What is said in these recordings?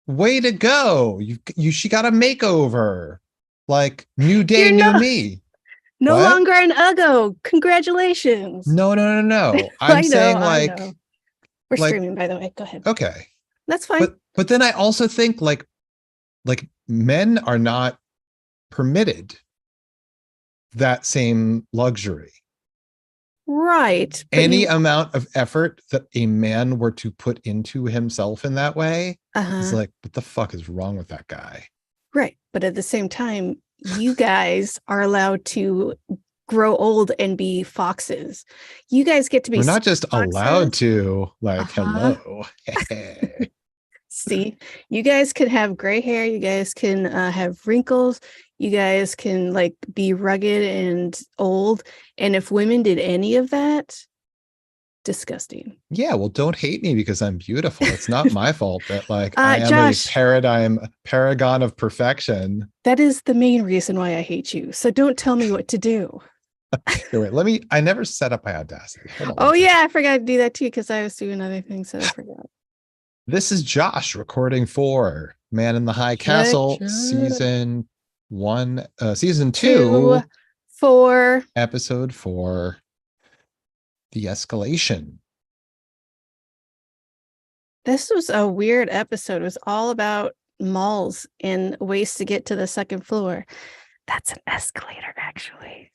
way to go. She got a makeover. Like new day, You're new no me. no What? longer an Uggo. Congratulations. No, no, no, no. I'm I know, saying I know. We're like streaming, by the way. Go ahead. okay. That's fine. But then I also think like men are not permitted that same luxury. Right. But Any you amount of effort that a man were to put into himself in that way is uh-huh. like, what the fuck is wrong with that guy? Right. But at the same time, you guys are allowed to grow old and be foxes. You guys get to be We're not just allowed foxes. to, like, Uh-huh. hello. See, you guys can have gray hair, you guys can have wrinkles, you guys can like be rugged and old. And if women did any of that, disgusting. Yeah, well, don't hate me because I'm beautiful. It's not my fault that like I am a Josh, paragon of perfection. that is the main reason why I hate you. So don't tell me what to do. Here, wait, I never set up my Audacity. Hold on Oh one second. yeah, I forgot to do that too because I was doing other things that I forgot. This is Josh recording for Man in the High Check, Castle, check. season Two, 2, four. episode 4, The Escalation. This was a weird episode. It was all about malls and ways to get to the second floor. That's an escalator, actually.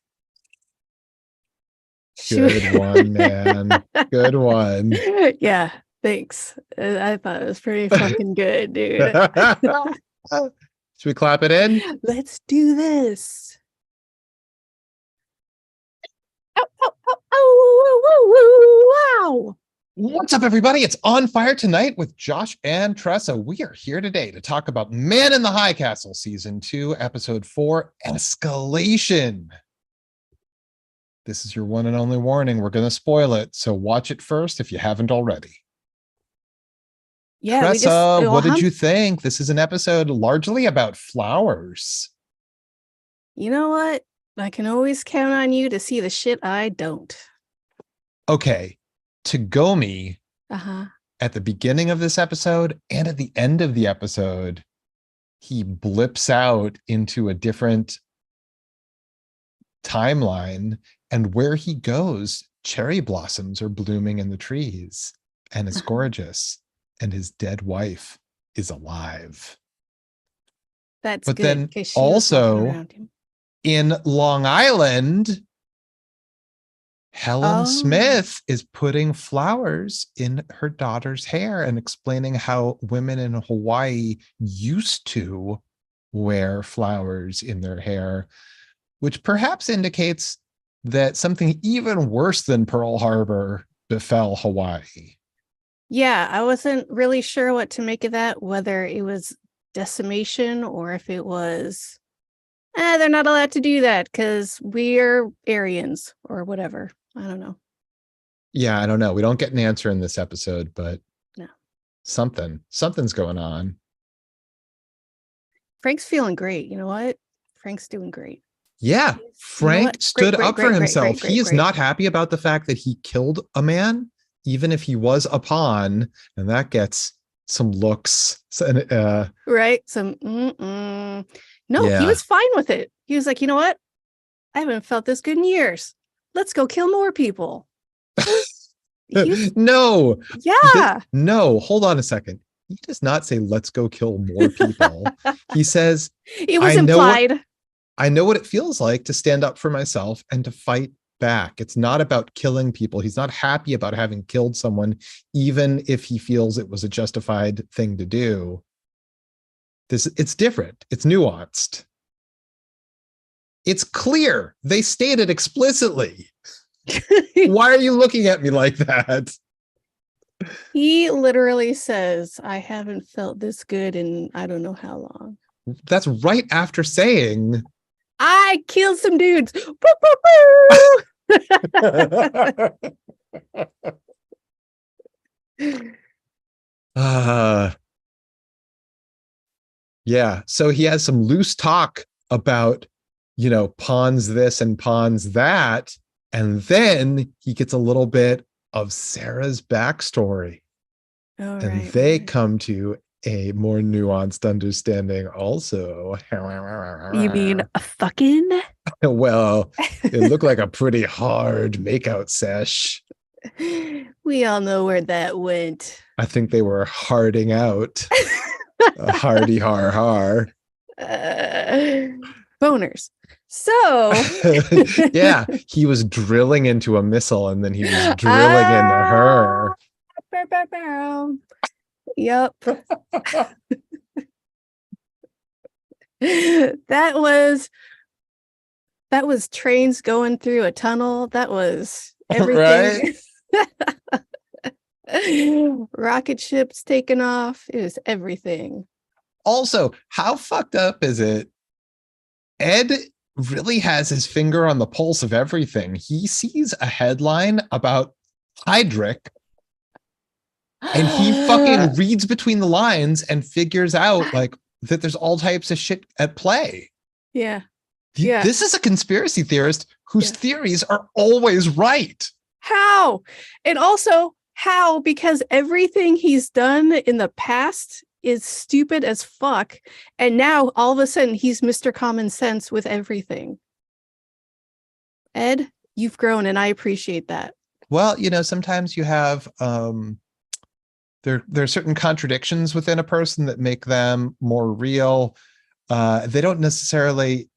Good one, man. Good one. Yeah, thanks. I thought it was pretty fucking good, dude. Should we clap it in? Let's do this. Oh, oh, oh, oh, wow. What's up, everybody? It's On Fire Tonight with Josh and Tressa. We are here today to talk about Man in the High Castle, Season 2, Episode 4, Escalation. This is your one and only warning. We're going to spoil it, so watch it first if you haven't already. Yeah, we just, Tressa, what did uh-huh. you think? This is an episode largely about flowers. You know what? I can always count on you to see the shit I don't. Okay, Tagomi Uh-huh. at the beginning of this episode and at the end of the episode, he blips out into a different timeline, and where he goes, cherry blossoms are blooming in the trees, and it's gorgeous, and his dead wife is alive. That's But good then because she was walking also around him. in Long Island, Helen Oh, Smith is putting flowers in her daughter's hair and explaining how women in Hawaii used to wear flowers in their hair, which perhaps indicates that something even worse than Pearl Harbor befell Hawaii. yeah. I wasn't really sure what to make of that, whether it was decimation or if it was, they're not allowed to do that because we're Aryans or whatever. I don't know. Yeah, I don't know. We don't get an answer in this episode, but No. something's going on. Frank's feeling great. You know what? Frank's doing great. Yeah, You know Frank what? Great, stood great, up for great, great, himself. great, He great, is great. not happy about the fact that he killed a man, even if he was a pawn, and that gets some looks. Right? Some, mm-mm. No, he Yeah. was fine with it. He was like, you know what? I haven't felt this good in years. Let's go kill more people. He was, No, yeah. no, hold on a second. He does not say, let's go kill more people. He says, It was I know what implied. I know what it feels like to stand up for myself and to fight back. It's not about killing people. He's not happy about having killed someone, even if he feels it was a justified thing to do. It's different. It's nuanced. It's clear. They stated explicitly. Why are you looking at me like that? He literally says, I haven't felt this good in I don't know how long. That's right after saying I killed some dudes. Woo, woo, woo. uh yeah. So he has some loose talk about, pawns this and pawns that. And then he gets a little bit of Sarah's backstory. All And right, they right. come to a more nuanced understanding also. You mean a fucking? Well, it looked like a pretty hard makeout sesh. We all know where that went. I think they were harding out. A hardy har har. Boners. So, Yeah, he was drilling into a missile and then he was drilling into ah, her. bow, bow, bow. Yep. that was trains going through a tunnel. That was everything. Right? Rocket ships taking off. It was everything. Also, how fucked up is it? Ed really has his finger on the pulse of everything. He sees a headline about Heydrich and he fucking reads between the lines and figures out like that there's all types of shit at play. Yeah. Yeah. This is a conspiracy theorist whose theories are always right. How? And also, how? Because everything he's done in the past is stupid as fuck. And now all of a sudden he's Mr. Common Sense with everything. Ed, you've grown and I appreciate that. Well, you know, sometimes you have there are certain contradictions within a person that make them more real. They don't necessarily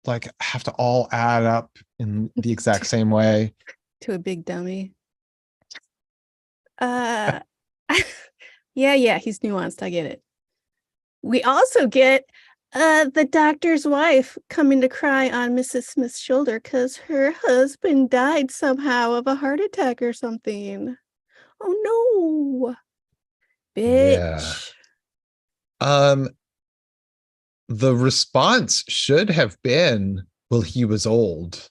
like have to all add up in the exact same way. To a big dummy. Yeah, he's nuanced. I get it. We also get the doctor's wife coming to cry on Mrs. Smith's shoulder because her husband died somehow of a heart attack or something. Oh no, bitch. Yeah. The response should have been, well, he was old.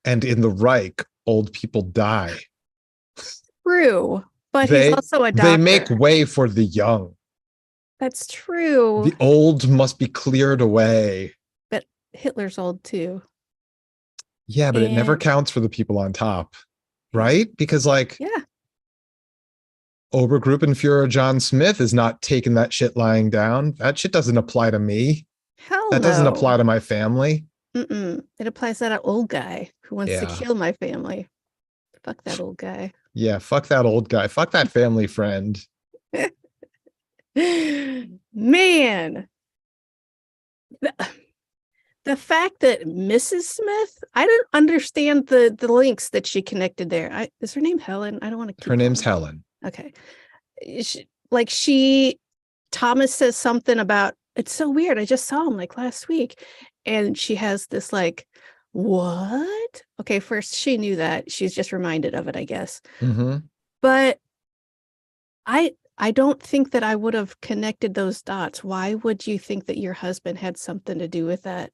And in the Reich, old people die. True. But he's also a doctor. They make way for the young. That's true. The old must be cleared away. But Hitler's old too. Yeah, but it never counts for the people on top, right? Because like, Obergruppenführer John Smith is not taking that shit lying down. That shit doesn't apply to me. Hell that no. Doesn't apply to my family. It applies to that old guy who wants to kill my family. Fuck that old guy. Yeah, fuck that old guy. Fuck that family friend. Man. The fact that Mrs. Smith, I don't understand the links that she connected there. Is her name Helen? I don't want to keep her name's Helen. Okay. Thomas says something about, it's so weird. I just saw him like last week. And she has this like, what? Okay, first she knew that. She's just reminded of it, I guess. Mm-hmm. But I don't think that I would have connected those dots. Why would you think that your husband had something to do with that?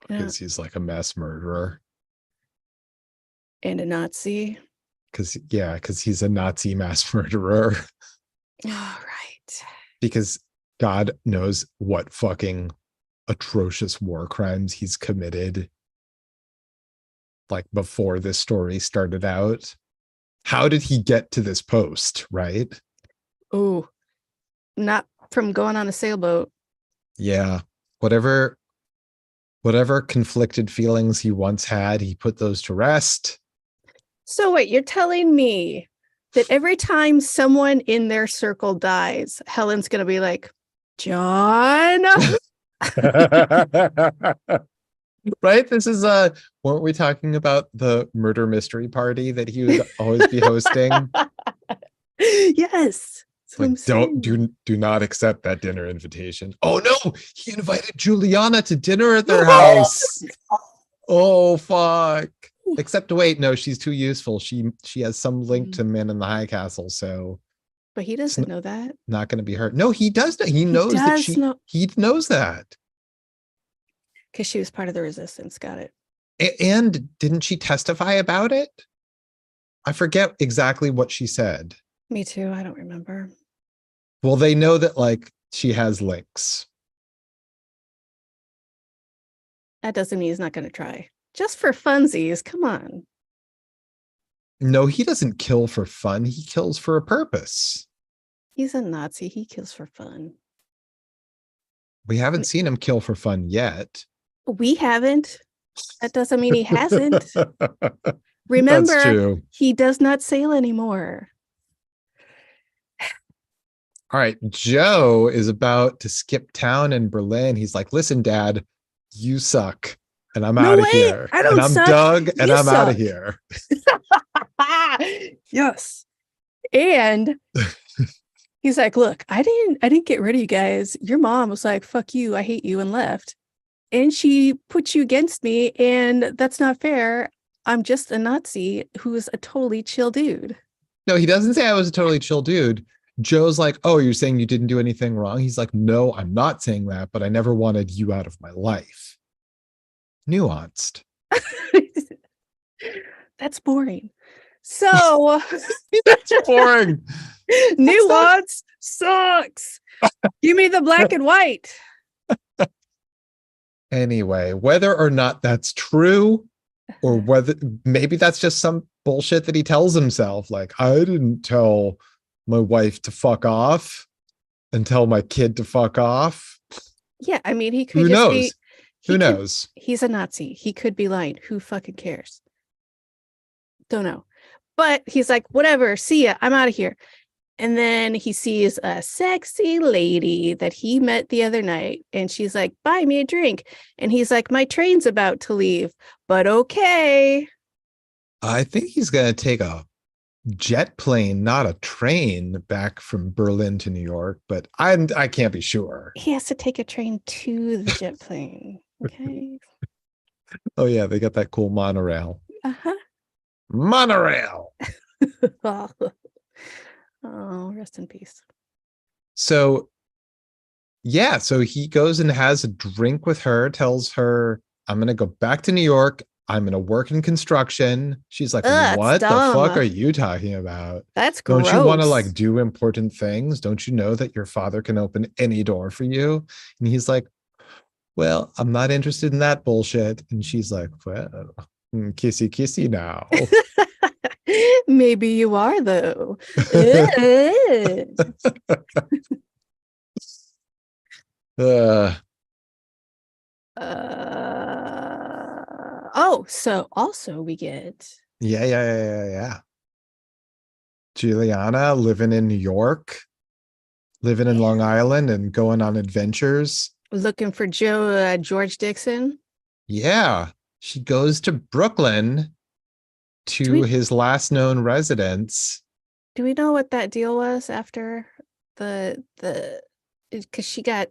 Because he's like a mass murderer. And a Nazi. Because he's a Nazi mass murderer. All right. Because God knows what fucking atrocious war crimes he's committed. Like before this story started out. How did he get to this post, right? Oh, not from going on a sailboat. Yeah. Whatever conflicted feelings he once had, he put those to rest. So wait, you're telling me that every time someone in their circle dies, Helen's going to be like, John? Right? This is weren't we talking about the murder mystery party that he would always be hosting? Yes. Like, do not accept that dinner invitation. Oh no, he invited Juliana to dinner at their house. Oh fuck. Except wait, no, she's too useful. She has some link to Men in the High Castle, so but he doesn't know that. Not going to be hurt. No, he does know. He knows that he knows that. Because she was part of the resistance. Got it. And didn't she testify about it? I forget exactly what she said. Me too. I don't remember. Well, they know that like she has links. That doesn't mean he's not going to try. Just for funsies. Come on. No, he doesn't kill for fun. He kills for a purpose. He's a Nazi. He kills for fun. We haven't seen him kill for fun yet. We haven't. That doesn't mean he hasn't. That's Remember, true. he does not sail anymore. All right. Joe is about to skip town in Berlin. He's like, listen, Dad, you suck. And I'm No out of way. here. I And don't I'm suck. Doug and You I'm out of suck. here. Yes. And he's like, look, I didn't get rid of you guys. Your mom was like, fuck you, I hate you, and left. And she put you against me, and that's not fair. I'm just a Nazi who's a totally chill dude. No, he doesn't say I was a totally chill dude. Joe's like, oh, you're saying you didn't do anything wrong? He's like, no, I'm not saying that, but I never wanted you out of my life. Nuanced. That's boring. So That's boring. nuance sucks. Give me the black and white. Anyway, whether or not that's true, or whether maybe that's just some bullshit that he tells himself, like, I didn't tell my wife to fuck off and tell my kid to fuck off. Yeah, I mean, he could Who just knows? be. Who knows? He's a Nazi. He could be lying. Who fucking cares? Don't know. But he's like, whatever, see ya. I'm out of here. And then he sees a sexy lady that he met the other night. And she's like, buy me a drink. And he's like, my train's about to leave, but okay. I think he's going to take a jet plane, not a train, back from Berlin to New York, but I can't be sure. He has to take a train to the jet plane. Okay. Oh, yeah, they got that cool monorail. Uh-huh. Monorail. Oh, rest in peace. So, yeah, so he goes and has a drink with her, tells her, I'm going to go back to New York. I'm going to work in construction. She's like, Ugh, what the dumb. fuck are you talking about? That's Don't gross. you want to like do important things? Don't you know that your father can open any door for you? And he's like, well, I'm not interested in that bullshit. And she's like, well, kissy kissy now. Maybe you are, though. Oh, so also we get Yeah. Juliana living in New York, living in Long Island and going on adventures. Looking for George Dixon. Yeah. She goes to Brooklyn to his last known residence. Do we know what that deal was after because she got,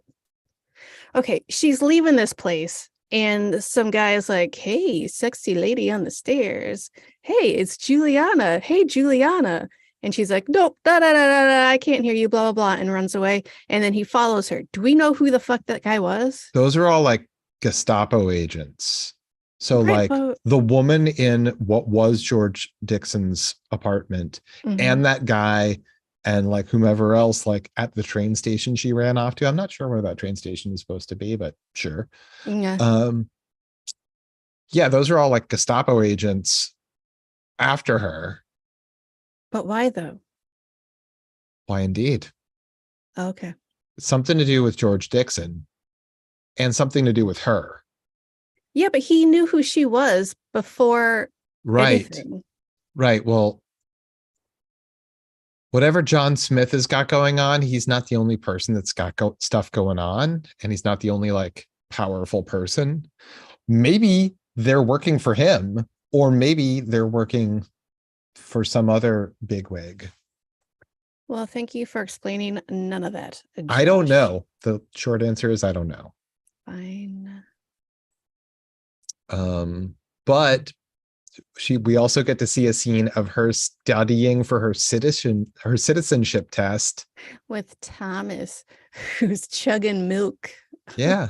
okay, she's leaving this place and some guy is like, hey, sexy lady on the stairs. Hey, it's Juliana. Hey, Juliana. And she's like, nope, I can't hear you, blah, blah, blah, and runs away. And then he follows her. Do we know who the fuck that guy was? Those are all like Gestapo agents. So right, like the woman in what was George Dixon's apartment and that guy and like whomever else like at the train station she ran off to. I'm not sure where that train station is supposed to be, but sure. Yeah. Yeah, those are all like Gestapo agents after her. But why though? Why indeed? Okay. Something to do with George Dixon and something to do with her. Yeah, but he knew who she was before anything. Right. Well, whatever John Smith has got going on, he's not the only person that's got stuff going on, and he's not the only like powerful person. Maybe they're working for him, or maybe they're working for some other bigwig. Well, thank you for explaining none of that. Josh. I don't know. The short answer is I don't know. Fine. But we also get to see a scene of her studying for her citizenship test with Thomas, who's chugging milk. Yeah.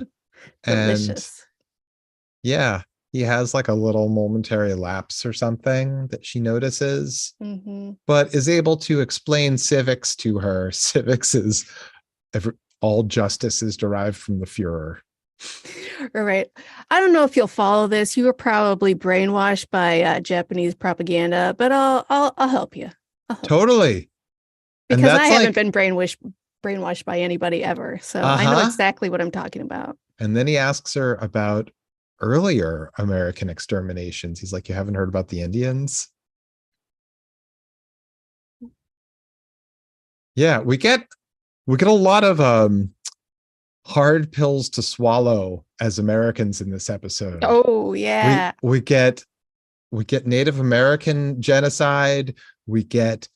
Delicious. And yeah, he has like a little momentary lapse or something that she notices, but is able to explain civics to her. Civics is all justice is derived from the Fuhrer. All right. I don't know if you'll follow this. You were probably brainwashed by Japanese propaganda, but I'll help you. Totally. And Because I that's haven't like, been brainwashed by anybody ever. So I know uh-huh. exactly what I'm talking about. And then he asks her about earlier American exterminations. He's like, you haven't heard about the Indians? Yeah, we get a lot of hard pills to swallow as Americans in this episode. Oh We yeah. we get we get Native American genocide, we get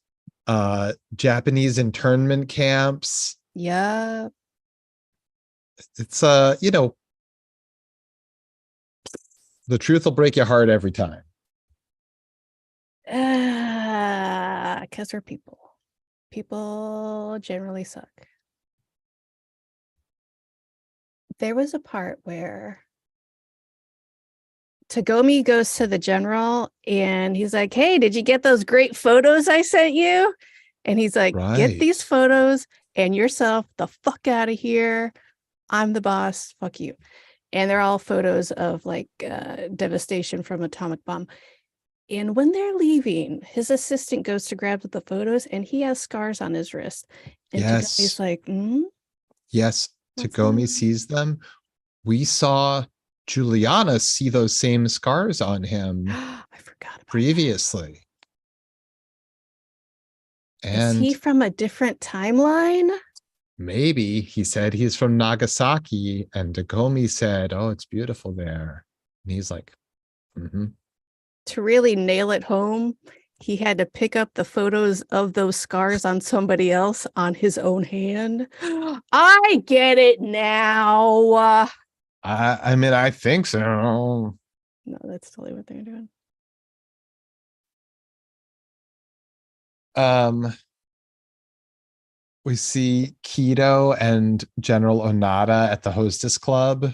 Japanese internment camps. Yeah. It's the truth will break your heart every time. Because we're people. People generally suck. There was a part where Tagomi goes to the general and he's like, hey, did you get those great photos I sent you? And he's like, get Right. these photos and yourself the fuck out of here. I'm the boss. Fuck you. And they're all photos of like devastation from atomic bomb. And when they're leaving, his assistant goes to grab the photos and he has scars on his wrist. And Tagomi's Yes. like, Yes. what's Tagomi that? sees them. We saw Juliana see those same scars on him I forgot about that. previously. Is he And from a different timeline? maybe he said he's from Nagasaki, and Tagomi said, oh, it's beautiful there. And he's like, mm-hmm. To really nail it home, he had to pick up the photos of those scars on somebody else on his own hand. I get it now. I mean, I think so. No, that's totally what they're doing. We see Keto and General Onada at the hostess club.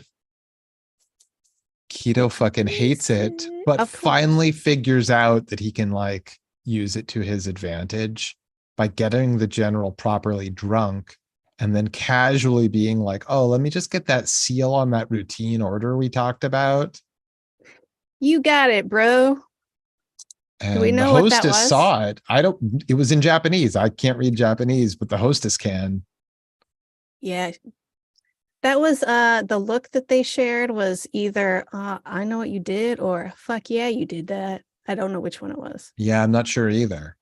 Keto fucking hates it, but Of course. finally figures out that he can like use it to his advantage by getting the general properly drunk and then casually being like, oh, let me just get that seal on that routine order we talked about. You got it, bro. Do we And the know what that hostess was? saw it. It was in Japanese. I can't read Japanese, but the hostess can. Yeah. That was the look that they shared was either I know what you did or fuck yeah, you did that. I don't know which one it was. Yeah, I'm not sure either.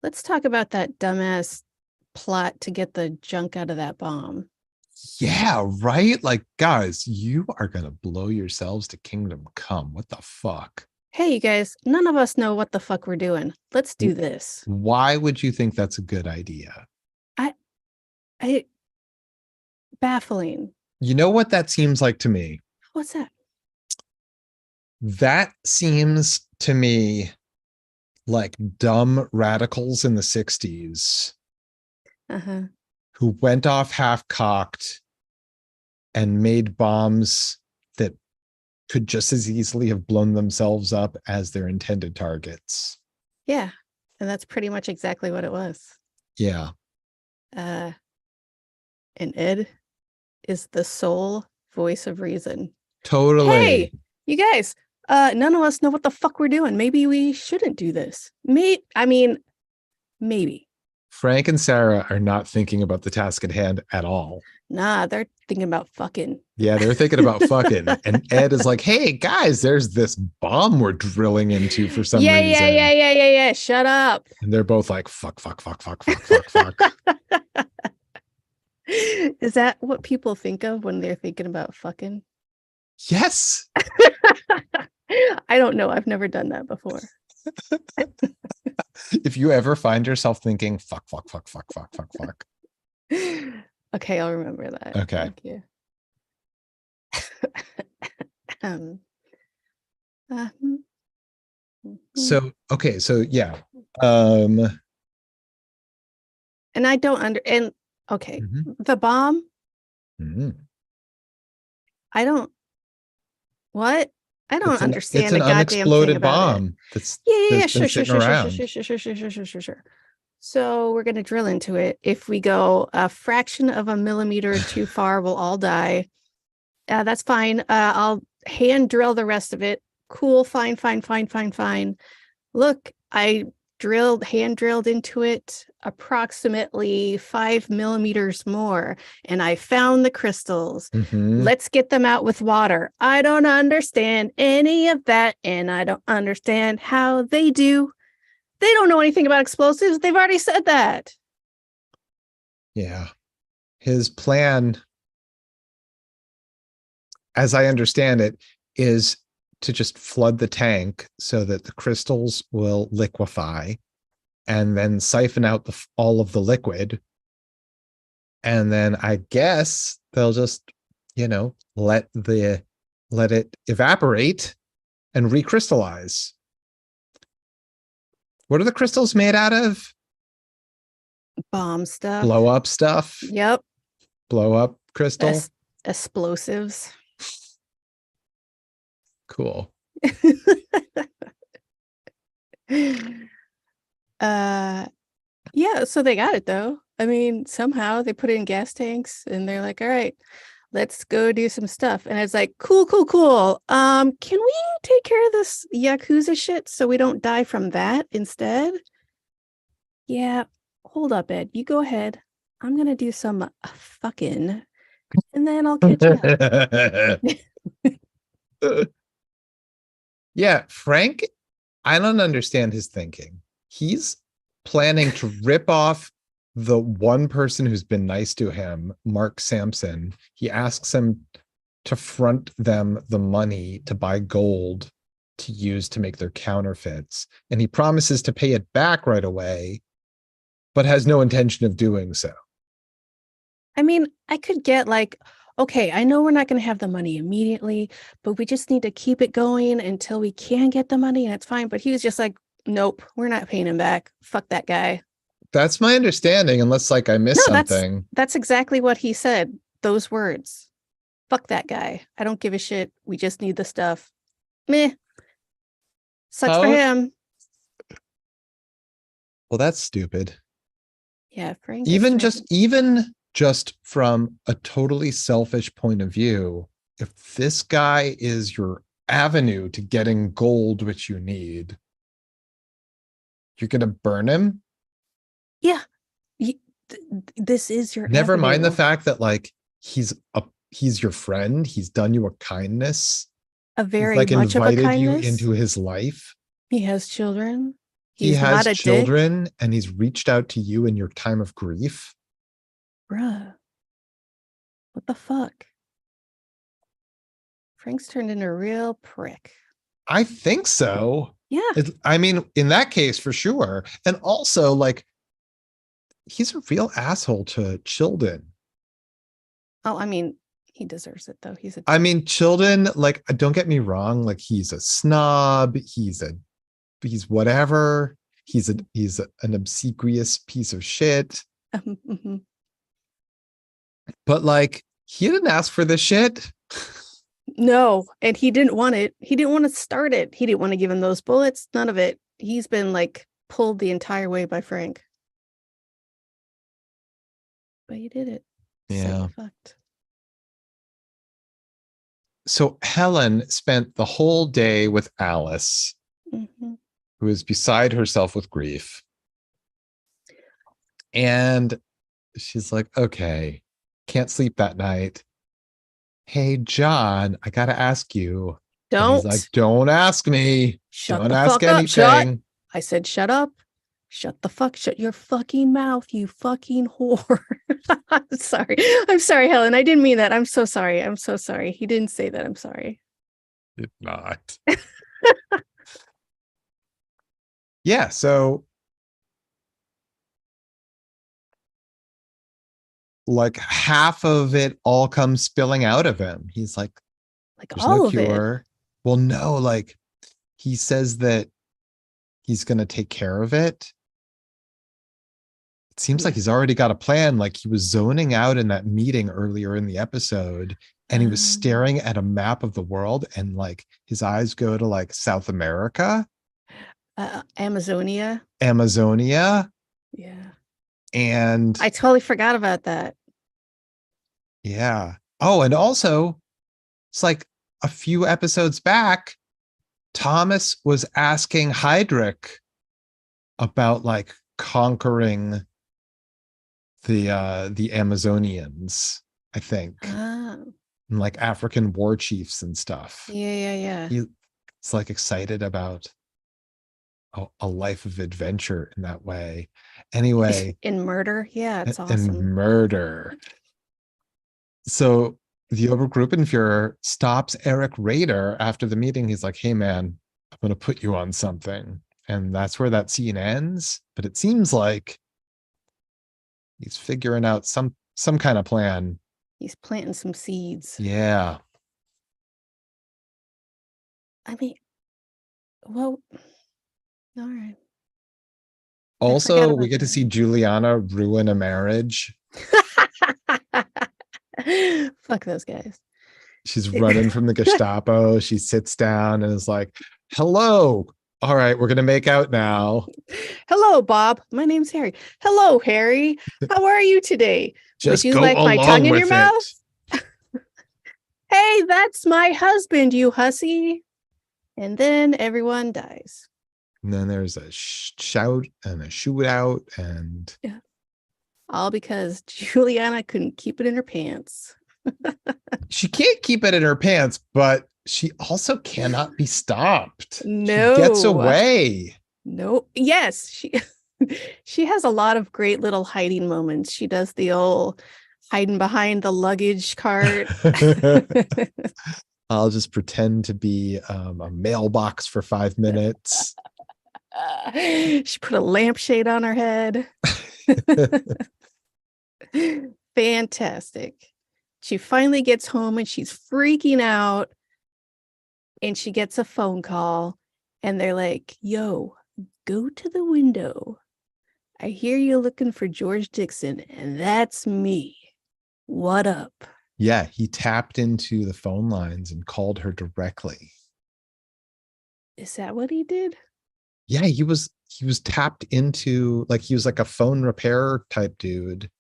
Let's talk about that dumbass plot to get the junk out of that bomb. Yeah, right? Like, guys, you are going to blow yourselves to kingdom come. What the fuck? Hey, you guys, none of us know what the fuck we're doing. Let's do this. Why would you think that's a good idea? I baffling. You know what that seems like to me? What's that? That seems to me like dumb radicals in the 60s Uh-huh. who went off half cocked and made bombs that could just as easily have blown themselves up as their intended targets. Yeah. And that's pretty much exactly what it was. Yeah. And Ed is the sole voice of reason. Totally. Hey, you guys, none of us know what the fuck we're doing. Maybe we shouldn't do this. Maybe. Frank and Sarah are not thinking about the task at hand at all. Nah, they're thinking about fucking. Yeah, they're thinking about fucking. And Ed is like, hey, guys, there's this bomb we're drilling into for some reason. Yeah. Shut up. And they're both like, fuck. Is that what people think of when they're thinking about fucking? Yes. I don't know. I've never done that before. If you ever find yourself thinking, fuck. Okay, I'll remember that. Okay. Thank you. So yeah. And I don't okay. The bomb. I don't understand it's an a goddamn unexploded thing about bomb. It. Yeah, sure. So we're gonna drill into it. If we go a fraction of a millimeter too far, we'll all die. That's fine. I'll hand drill the rest of it. Cool, fine. Look, I hand drilled into it approximately 5 millimeters more, and I found the crystals. Mhm. Let's get them out with water. I don't understand any of that, and I don't understand how they do. They don't know anything about explosives. They've already said that. Yeah. His plan, as I understand it, is to just flood the tank so that the crystals will liquefy and then siphon out all of the liquid. And then I guess they'll just, let it evaporate and recrystallize. What are the crystals made out of? Bomb stuff. Blow up stuff. Yep. Blow up crystal. Explosives. Cool. Yeah, so they got it though. I mean, somehow they put it in gas tanks and they're like, all right, let's go do some stuff. And it's like, cool, cool, cool. Can we take care of this Yakuza shit so we don't die from that instead? Yeah, hold up, Ed. You go ahead. I'm gonna do some fucking, and then I'll catch you up. Yeah, Frank, I don't understand his thinking. He's planning to rip off the one person who's been nice to him, Mark Sampson. He asks him to front them the money to buy gold to use to make their counterfeits. And he promises to pay it back right away, but has no intention of doing so. I mean, I could get like, okay, I know we're not going to have the money immediately, but we just need to keep it going until we can get the money and it's fine. But he was just like, nope, we're not paying him back. Fuck that guy. That's my understanding, unless like I missed something. That's exactly what he said. Those words. Fuck that guy. I don't give a shit. We just need the stuff. Meh. Sucks for him. Well, that's stupid. Yeah, Frank. Even just from a totally selfish point of view, if this guy is your avenue to getting gold, which you need, you're going to burn him. Yeah. This is your never avenue. Mind the fact that like he's your friend. He's done you a kindness. A very like much invited of a kindness. you into his life. He has children. He has children, and he's reached out to you in your time of grief. Bruh. What the fuck? Frank's turned into a real prick. I think so. Yeah. I mean, in that case, for sure. And also, like, he's a real asshole to Childen. Oh, I mean, he deserves it, though. I mean, Childen, like, don't get me wrong. Like, he's a snob. He's whatever. He's an obsequious piece of shit. Mm-hmm. But like, he didn't ask for this shit. No, and he didn't want it. He didn't want to start it. He didn't want to give him those bullets. None of it. He's been like pulled the entire way by Frank. But he did it. Yeah. So fucked. So Helen spent the whole day with Alice, who is beside herself with grief. And she's like, okay, can't sleep that night. Hey, John, I got to ask you. Don't. And he's like, don't ask me. Don't ask anything. I said, shut up. Shut the fuck. Shut your fucking mouth, you fucking whore. I'm sorry. I'm sorry, Helen. I didn't mean that. I'm so sorry. I'm so sorry. He didn't say that. I'm sorry. Did not. Yeah. So like half of it all comes spilling out of him. He's like there's all no of cure. it. Well, no, like he says that he's going to take care of it. It seems like he's already got a plan. Like he was zoning out in that meeting earlier in the episode, and he was staring at a map of the world, and like his eyes go to like South America. Amazonia. Yeah. And I totally forgot about that. Yeah. Oh, and also it's like a few episodes back, Thomas was asking Heydrich about like conquering the Amazonians, I think, Ah, and like African war chiefs and stuff. yeah, yeah, yeah. He's like excited about a life of adventure in that way. Anyway, In murder, yeah, it's and awesome. murder. So the Obergruppenführer stops Eric Rader after the meeting. He's like, "Hey, man, I'm going to put you on something." And that's where that scene ends. But it seems like he's figuring out some kind of plan. He's planting some seeds. Yeah. I mean, well, all right. I forgot Also, we about get to see that. Juliana ruin a marriage. Fuck those guys. She's running from the Gestapo. She sits down and is like, "Hello. All right, we're going to make out now. Hello, Bob. My name's Harry. Hello, Harry. How are you today? Would Just you go like my tongue along in your with it." mouth? Hey, that's my husband, you hussy. And then everyone dies. And then there's a shout and a shootout, and Yeah. All because Juliana couldn't keep it in her pants. she can't keep it in her pants, but she also cannot be stopped. She gets No. away. No. Yes, she has a lot of great little hiding moments. She does the old hiding behind the luggage cart. I'll just pretend to be a mailbox for 5 minutes. She put a lampshade on her head. Fantastic. She finally gets home and she's freaking out. And she gets a phone call and they're like, "Yo, go to the window. I hear you're looking for George Dixon, and that's me. What up?" Yeah, he tapped into the phone lines and called her directly. Is that what he did? Yeah, he was tapped into, like he was like a phone repair type dude,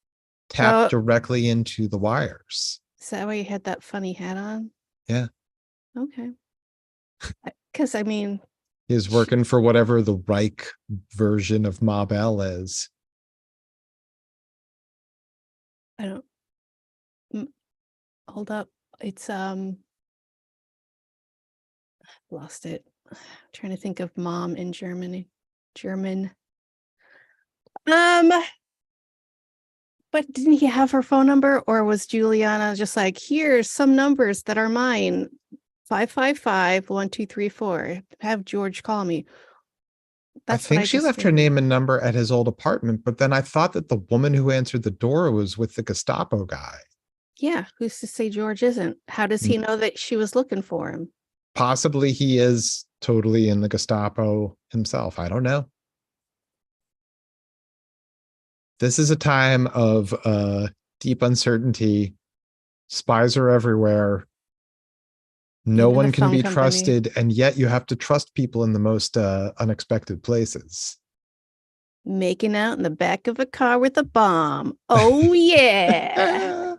tapped Oh, directly into the wires. is that why he had that funny hat on? Yeah. Okay. Because I mean, He's working for whatever the Reich version of Ma Bell is. I don't hold up. It's lost it. I'm trying to think of mom in Germany. German. Um, but didn't he have her phone number, or was Juliana just like, "Here's some numbers that are mine. 555-1234. Have George call me." I That's what think I she just left her figured. name and number at his old apartment, but then I thought that the woman who answered the door was with the Gestapo guy. Yeah, who's to say George isn't? How does he know that she was looking for him? Possibly he is totally in the Gestapo himself. I don't know. This is a time of deep uncertainty. Spies are everywhere. No Even the one can phone be company. trusted, and yet you have to trust people in the most unexpected places. Making out in the back of a car with a bomb. Oh, yeah.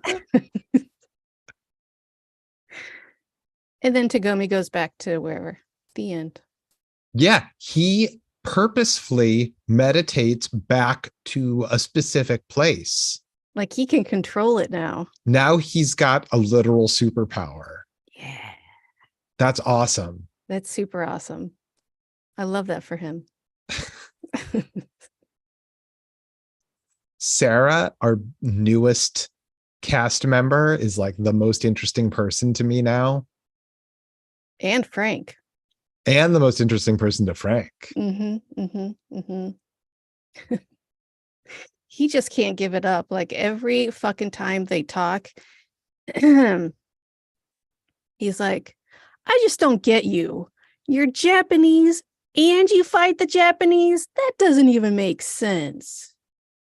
And then Tagomi goes back to wherever. The end. Yeah, he purposefully meditates back to a specific place. Like he can control it now. Now he's got a literal superpower. Yeah. That's awesome. That's super awesome. I love that for him. Sarah, our newest cast member, is like the most interesting person to me now, And Frank. and the most interesting person to Frank. He just can't give it up. Like every fucking time they talk, he's like, "I just don't get you. You're Japanese and you fight the Japanese? That doesn't even make sense."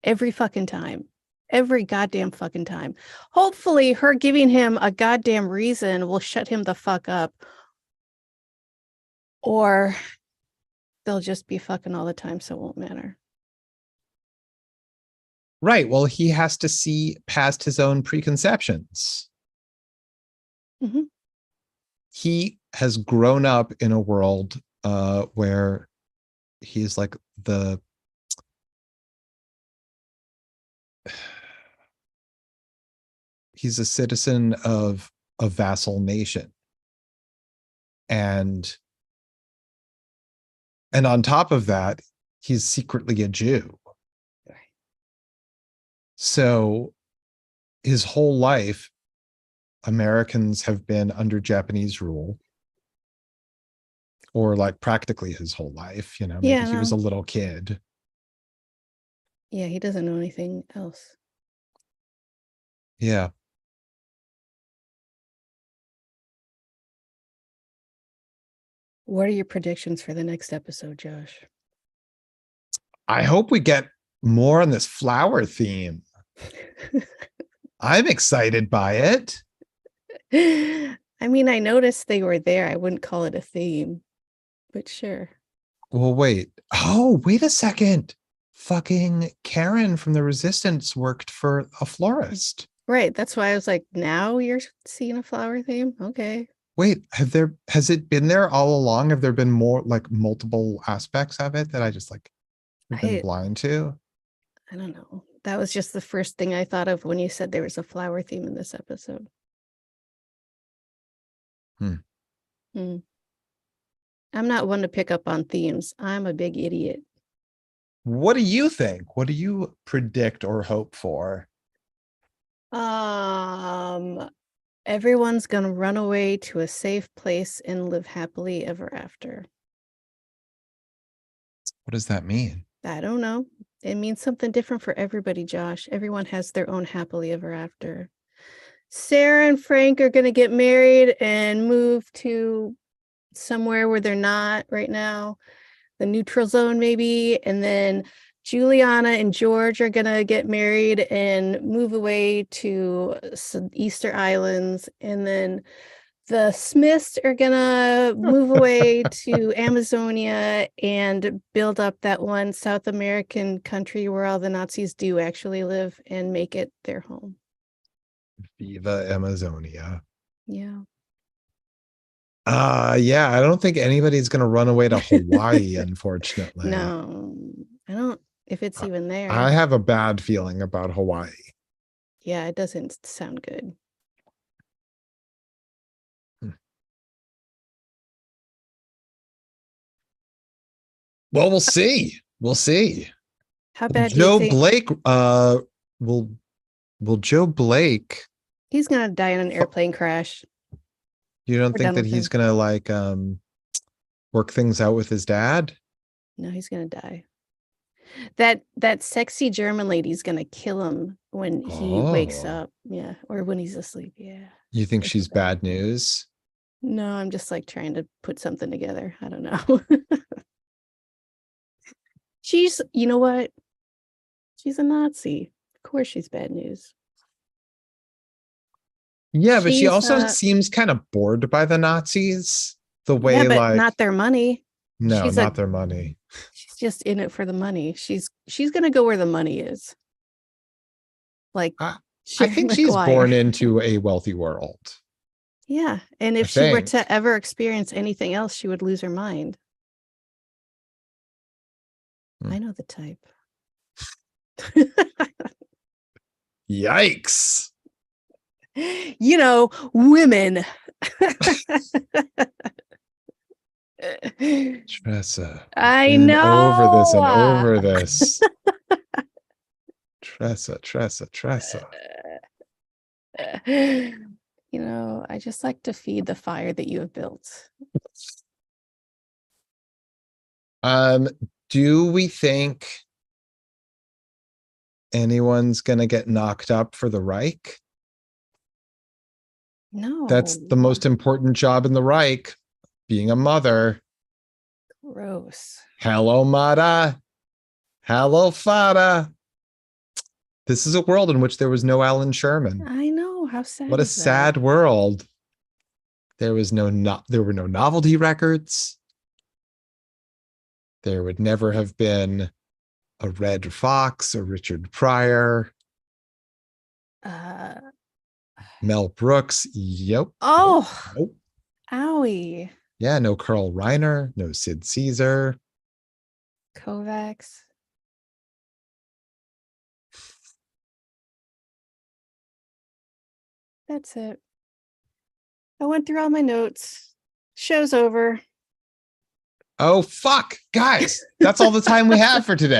Every fucking time. Every goddamn fucking time. Hopefully, her giving him a goddamn reason will shut him the fuck up. Or they'll just be fucking all the time, so it won't matter. Right. Well, he has to see past his own preconceptions. Mhm. He has grown up in a world where he's like the he's a citizen of a vassal nation. And on top of that, he's secretly a Jew. So his whole life, Americans have been under Japanese rule, or like practically his whole life. Maybe Yeah, he was no. a little kid. Yeah, he doesn't know anything else. Yeah. What are your predictions for the next episode, Josh? I hope we get more on this flower theme. I'm excited by it. I mean, I noticed they were there. I wouldn't call it a theme, but sure. Well, wait. Oh, wait a second. Fucking Karen from the Resistance worked for a florist. Right. That's why I was like, now you're seeing a flower theme? Okay. Wait, has it been there all along? Have there been more like multiple aspects of it that I just like have been I blind to? I don't know. That was just the first thing I thought of when you said there was a flower theme in this episode. Hmm. I'm not one to pick up on themes. I'm a big idiot. What do you think? What do you predict or hope for? Everyone's gonna run away to a safe place and live happily ever after. What does that mean? I don't know. It means something different for everybody, Josh. Everyone has their own happily ever after. Sarah and Frank are gonna get married and move to somewhere where they're not right now, the neutral zone maybe, and then Juliana and George are gonna get married and move away to some Easter Islands, and then the Smiths are gonna move away to Amazonia and build up that one South American country where all the Nazis do actually live and make it their home. Viva Amazonia. Yeah. Yeah, I don't think anybody's gonna run away to Hawaii, unfortunately. No, I don't, if it's even there. I have a bad feeling about Hawaii. Yeah, it doesn't sound good. Well, we'll see. We'll see. How bad do you think? Will Joe Blake, He's gonna die in an airplane crash. you don't We're think done that with he's him. gonna like work things out with his dad? No, he's gonna die. That sexy German lady's gonna kill him when he wakes Oh, up. Yeah, or when he's asleep. Yeah. you think It's she's bad. bad news? No, I'm just like trying to put something together. I don't know. She's, you know what? She's a Nazi. Of course she's bad news. Yeah, but she She's also seems kind of bored by the Nazis. The yeah, way but like, not their money. no, She's a not their money. she's just in it for the money. She's gonna go where the money is. Like I, I Sherry think she's Maguire. born into a wealthy world. Yeah. And I if she were think. to ever experience anything else, she would lose her mind. I know the type. Yikes. You know, women. Tressa. I Been know. over this and over this. Tressa. You know, I just like to feed the fire that you have built. Do we think anyone's gonna get knocked up for the Reich? No. That's the most important job in the Reich, being a mother. Gross. Hello, Mata. Hello, Fada. This is a world in which there was no Alan Sherman. I know. How sad What a is that? sad world. There were no novelty records. There would never have been a Red Fox, a Richard Pryor, Mel Brooks. Yep. Oh, Nope. owie. Yeah, no Carl Reiner, no Sid Caesar. Kovacs. That's it. I went through all my notes. Show's over. Oh, fuck. Guys, that's all the time we have for today.